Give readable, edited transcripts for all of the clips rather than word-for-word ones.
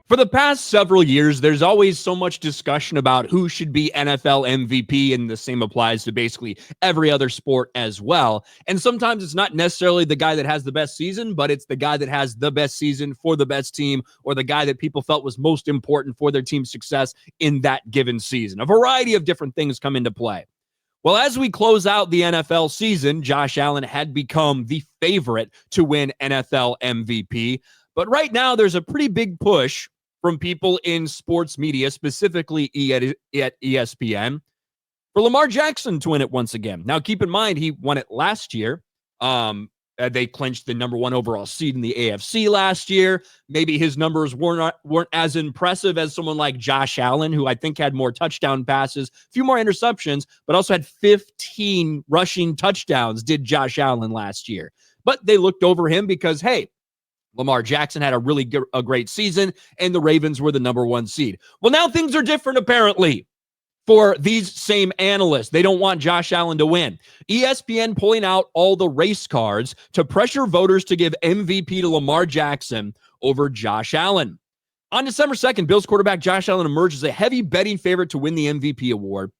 For the past several years, there's always so much discussion about who should be NFL MVP, and the same applies to basically every other sport as well. And sometimes it's not necessarily the guy that has the best season, but it's the guy that has the best season for the best team, or the guy that people felt was most important for their team's success in that given season. A variety of different things come into play. Well, as we close out the NFL season, Josh Allen had become the favorite to win NFL MVP. But right now, there's a pretty big push from people in sports media, specifically at ESPN, for Lamar Jackson to win it once again. Now, keep in mind, he won it last year. They clinched the number 1 overall seed in the AFC last year. Maybe his numbers weren't as impressive as someone like Josh Allen, who I think had more touchdown passes, a few more interceptions, but also had 15 rushing touchdowns, did Josh Allen last year. But they looked over him because, hey, Lamar Jackson had a great season, and the Ravens were the number 1 seed. Well, now things are different, apparently, for these same analysts. They don't want Josh Allen to win. ESPN pulling out all the race cards to pressure voters to give MVP to Lamar Jackson over Josh Allen. On December 2nd, Bills quarterback Josh Allen emerged as a heavy betting favorite to win the MVP award.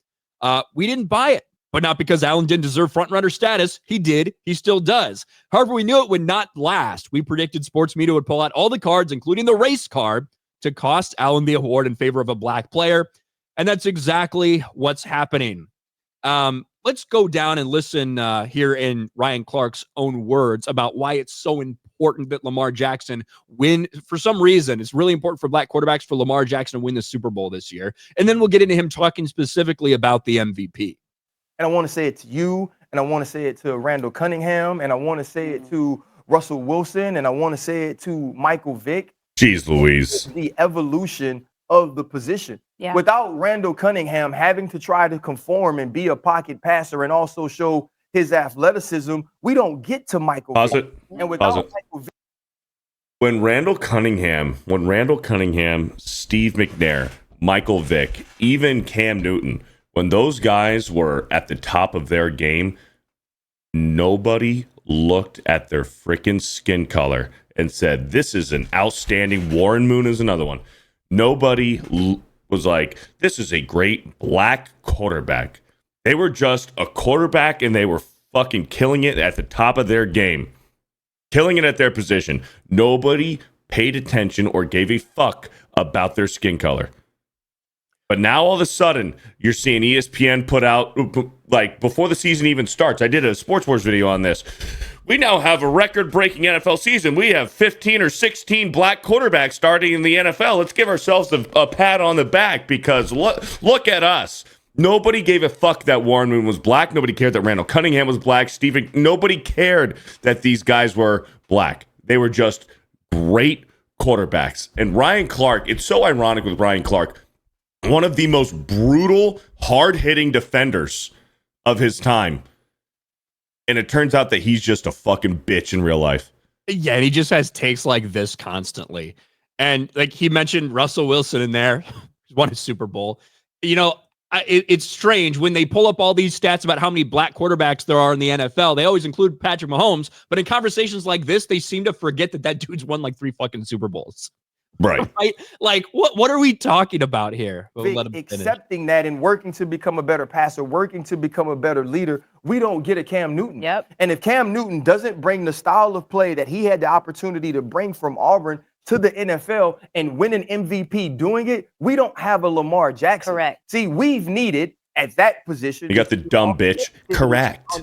We didn't buy it. But not because Allen didn't deserve front-runner status. He did. He still does. However, we knew it would not last. We predicted sports media would pull out all the cards, including the race card, to cost Allen the award in favor of a black player. And that's exactly what's happening. Let's go down and listen here in Ryan Clark's own words about why it's so important that Lamar Jackson win. For some reason, it's really important for black quarterbacks for Lamar Jackson to win the Super Bowl this year. And then we'll get into him talking specifically about the MVP. And I want to say it to you, and I want to say it to Randall Cunningham, and I want to say it to Russell Wilson, and I want to say it to Michael Vick. Jeez Louise. The evolution of the position. Yeah. Without Randall Cunningham having to try to conform and be a pocket passer and also show his athleticism, we don't get to Michael Vick. And without Michael Vick. When Randall Cunningham, Steve McNair, Michael Vick, even Cam Newton, when those guys were at the top of their game, nobody looked at their freaking skin color and said, this is an outstanding. Warren Moon is another one. Nobody was like, this is a great black quarterback. They were just a quarterback, and they were fucking killing it at the top of their game. Killing it at their position. Nobody paid attention or gave a fuck about their skin color. But now all of a sudden, you're seeing ESPN put out, like, before the season even starts. I did a Sports Wars video on this. We now have a record-breaking NFL season. We have 15 or 16 black quarterbacks starting in the NFL. Let's give ourselves a pat on the back, because look at us. Nobody gave a fuck that Warren Moon was black. Nobody cared that Randall Cunningham was black. Nobody cared that these guys were black. They were just great quarterbacks. And Ryan Clark, it's so ironic with Ryan Clark, one of the most brutal, hard-hitting defenders of his time. And it turns out that he's just a fucking bitch in real life. Yeah, and he just has takes like this constantly. And like he mentioned Russell Wilson in there, won a Super Bowl. You know, it's strange when they pull up all these stats about how many black quarterbacks there are in the NFL. They always include Patrick Mahomes, but in conversations like this, they seem to forget that dude's won like 3 fucking Super Bowls. Right. Like, what are we talking about here? We'll accepting that and working to become a better passer, working to become a better leader, we don't get a Cam Newton. Yep. And if Cam Newton doesn't bring the style of play that he had the opportunity to bring from Auburn to the NFL and win an MVP doing it, we don't have a Lamar Jackson. Correct. See, we've needed at that position. You got the dumb bitch. Correct.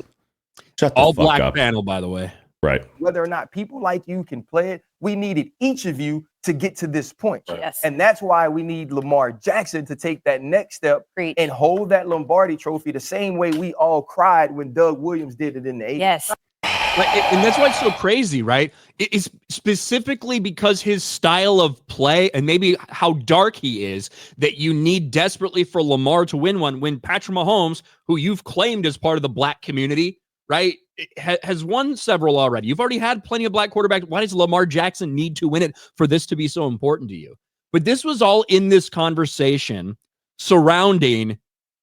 Shut the all fuck black up. panel, by the way. Right. Whether or not people like you can play it, we needed each of you to get to this point. Yes. And that's why we need Lamar Jackson to take that next step and hold that Lombardi trophy the same way we all cried when Doug Williams did it in the 80s. Yes. And that's why it's so crazy, right? It's specifically because his style of play and maybe how dark he is that you need desperately for Lamar to win one, when Patrick Mahomes, who you've claimed as part of the black community, right, has won several already. You've already had plenty of black quarterbacks. Why does Lamar Jackson need to win it for this to be so important to you? But this was all in this conversation surrounding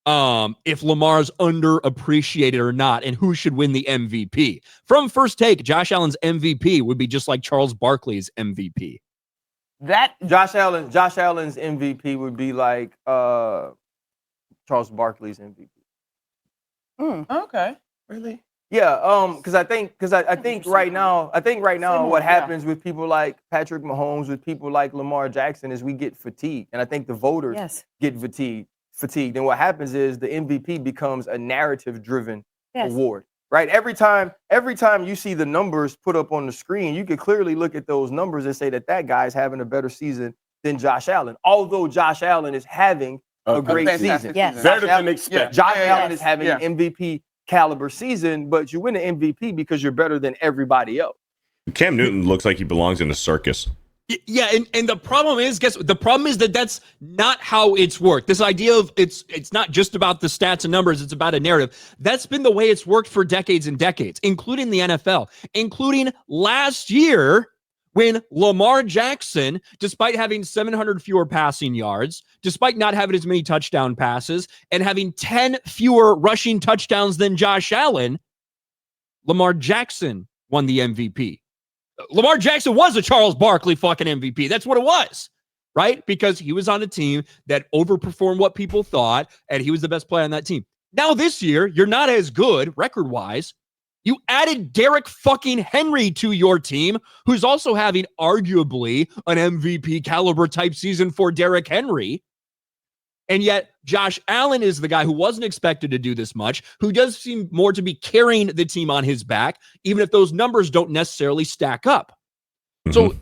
if Lamar's underappreciated or not, and who should win the MVP. From First Take, Josh Allen's MVP would be just like Charles Barkley's MVP. That Josh Allen's MVP would be like Charles Barkley's MVP. Okay. Really? Yeah, because I think right now what happens with people like Patrick Mahomes, with people like Lamar Jackson, is we get fatigued, and I think the voters get fatigued. And what happens is the MVP becomes a narrative-driven award, right? Every time you see the numbers put up on the screen, you can clearly look at those numbers and say that guy's having a better season than Josh Allen. Although Josh Allen is having a great season, better than expected. Josh Allen is having an MVP caliber season, but you win an MVP because you're better than everybody else. Cam Newton looks like he belongs in a circus. Yeah, and the problem is, the problem is that that's not how it's worked. This idea of it's not just about the stats and numbers, it's about a narrative. That's been the way it's worked for decades and decades, including the NFL, including last year when Lamar Jackson, despite having 700 fewer passing yards, despite not having as many touchdown passes, and having 10 fewer rushing touchdowns than Josh Allen, Lamar Jackson won the MVP. Lamar Jackson was a Charles Barkley fucking MVP. That's what it was, right? Because he was on a team that overperformed what people thought, and he was the best player on that team. Now this year, you're not as good record-wise. You added Derrick fucking Henry to your team, who's also having arguably an MVP caliber type season for Derrick Henry. And yet Josh Allen is the guy who wasn't expected to do this much, who does seem more to be carrying the team on his back, even if those numbers don't necessarily stack up. Mm-hmm. So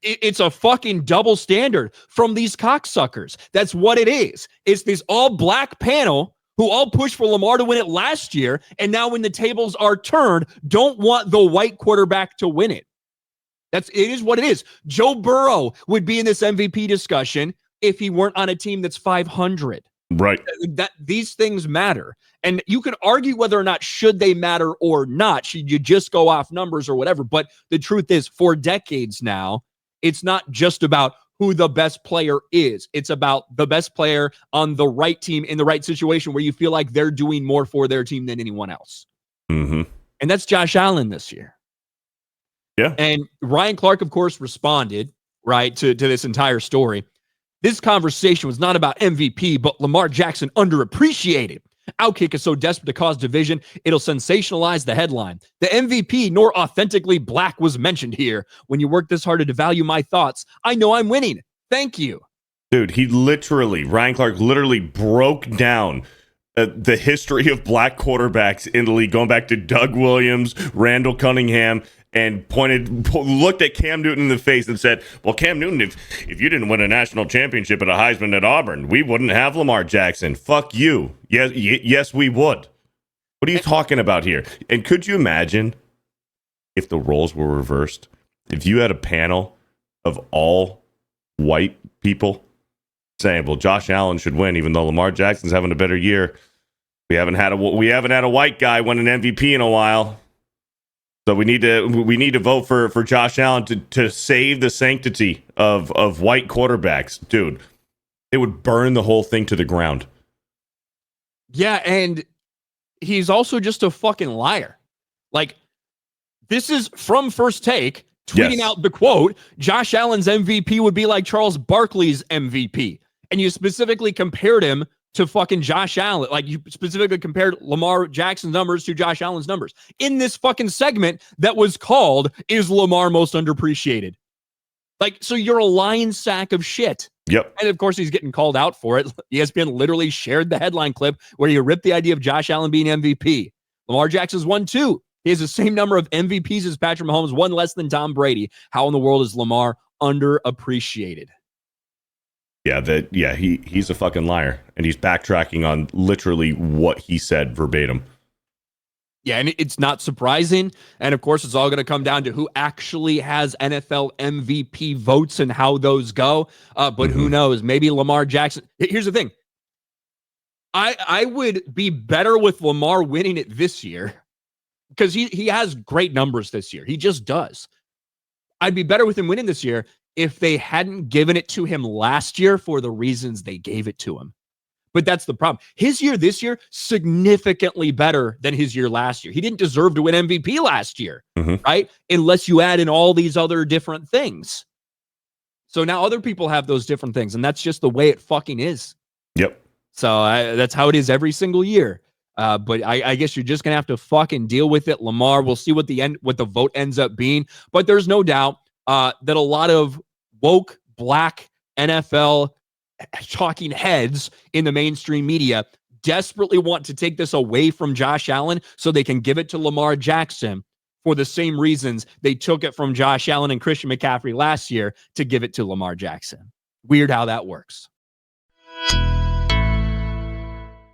it's a fucking double standard from these cocksuckers. That's what it is. It's this all black panel who all pushed for Lamar to win it last year, and now when the tables are turned, don't want the white quarterback to win it. It is what it is. Joe Burrow would be in this MVP discussion if he weren't on a team that's 500. Right. That these things matter. And you can argue whether or not should they matter or not. Should you just go off numbers or whatever? But the truth is, for decades now, it's not just about who the best player is. It's about the best player on the right team in the right situation where you feel like they're doing more for their team than anyone else. Mm-hmm. And that's Josh Allen this year. Yeah. And Ryan Clark, of course, responded, right, to this entire story. This conversation was not about MVP, but Lamar Jackson underappreciated. Outkick is so desperate to cause division, it'll sensationalize the headline. The MVP nor authentically black was mentioned here. When you work this hard to devalue my thoughts, I know I'm winning. Thank you. Dude, Ryan Clark literally broke down the history of black quarterbacks in the league, going back to Doug Williams, Randall Cunningham, and looked at Cam Newton in the face and said, well, Cam Newton, if you didn't win a national championship at a Heisman at Auburn, we wouldn't have Lamar Jackson. Fuck you. Yes, we would. What are you talking about here? And could you imagine if the roles were reversed? If you had a panel of all white people saying, well, Josh Allen should win, even though Lamar Jackson's having a better year. We haven't had a white guy win an MVP in a while. So we need to vote for Josh Allen to save the sanctity of white quarterbacks. Dude, it would burn the whole thing to the ground. Yeah, and he's also just a fucking liar. Like, this is from First Take, tweeting out the quote, Josh Allen's MVP would be like Charles Barkley's MVP. And you specifically compared him to fucking Josh Allen. Like, you specifically compared Lamar Jackson's numbers to Josh Allen's numbers in this fucking segment that was called, Is Lamar Most Underappreciated? Like, so you're a lying sack of shit. Yep. And of course, he's getting called out for it. ESPN literally shared the headline clip where he ripped the idea of Josh Allen being MVP. Lamar Jackson's won 2. He has the same number of MVPs as Patrick Mahomes, 1 less than Tom Brady. How in the world is Lamar underappreciated? He's a fucking liar, and he's backtracking on literally what he said verbatim. Yeah, and it's not surprising. And of course, it's all going to come down to who actually has NFL MVP votes and how those go. But who knows? Maybe Lamar Jackson. Here's the thing. I would be better with Lamar winning it this year because he has great numbers this year. He just does. I'd be better with him winning this year if they hadn't given it to him last year for the reasons they gave it to him. But that's the problem. His year this year, significantly better than his year last year. He didn't deserve to win MVP last year, right? Unless you add in all these other different things. So now other people have those different things, and that's just the way it fucking is. Yep. So that's how it is every single year. But I guess you're just gonna have to fucking deal with it. Lamar, we'll see what the vote ends up being. But there's no doubt that a lot of woke black NFL talking heads in the mainstream media desperately want to take this away from Josh Allen so they can give it to Lamar Jackson for the same reasons they took it from Josh Allen and Christian McCaffrey last year to give it to Lamar Jackson. Weird how that works.